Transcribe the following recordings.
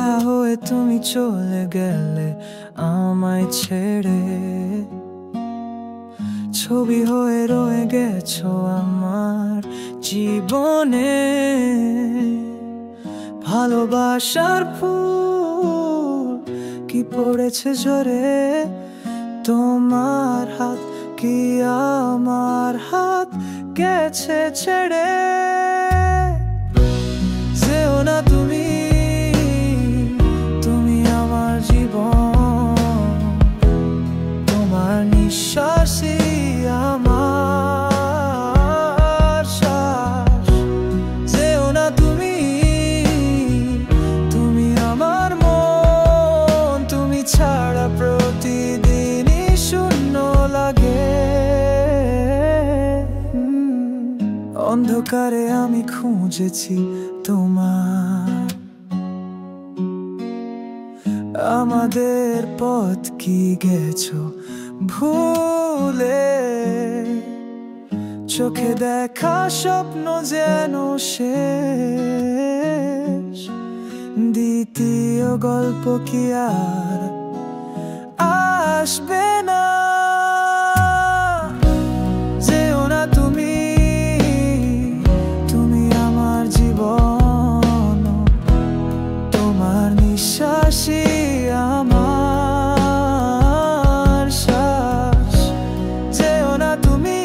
ছায়া হয়ে তুমি চলে গেলে আমায় ছেড়ে, ছবি হয়ে রয়ে গেছো আমার জীবনে। ভালোবাসার ফুল কি পড়েছে ঝরে, তোমার হাত কি আমার হাত গেছে ছেড়ে। যেও না তুমি, তুমি আমার জীবন, তোমার নিঃশ্বাসই আমার শ্বাস। যেও না তুমি, তুমি আমার মন, তুমি ছাড়া প্রতিদিনই শূন্য লাগে। অন্ধকারে আমি খুঁজেছি তোমার, আমাদের পথ কি গেছো ভুলে। চোখে দেখা স্বপ্ন যেন শেষ, দ্বিতীয় গল্প কি আর আসবে না। যেও না তুমি, তুমি আমার জীবন, তোমার নিঃশ্বাসই আমার শ্বাস। যেও না তুমি,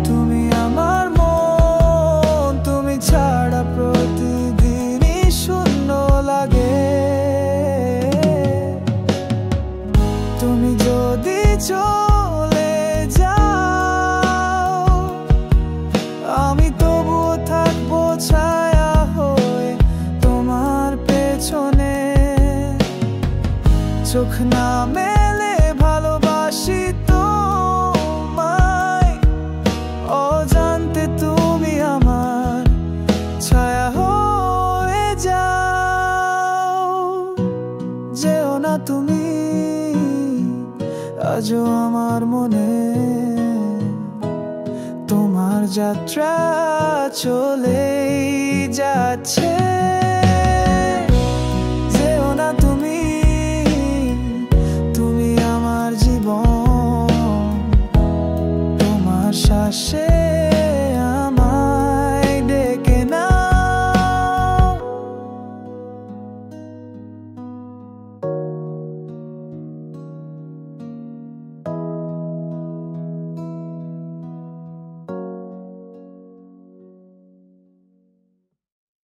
তুমি আমার মন, তুমি ছাড়া প্রতিদিনই শূন্য লাগে। তুমি যদি চলে যাও, আমি তবুও থাকবো ছায়া হয়ে তোমার পেছনে। চোখ না মেলে ভালোবাসি তোমায়, অজান্তে তুমি আমার ছায়া হয়ে যাও। যেও না তুমি, আজও আমার মনে তোমার যাত্রা চলেই যাচ্ছে।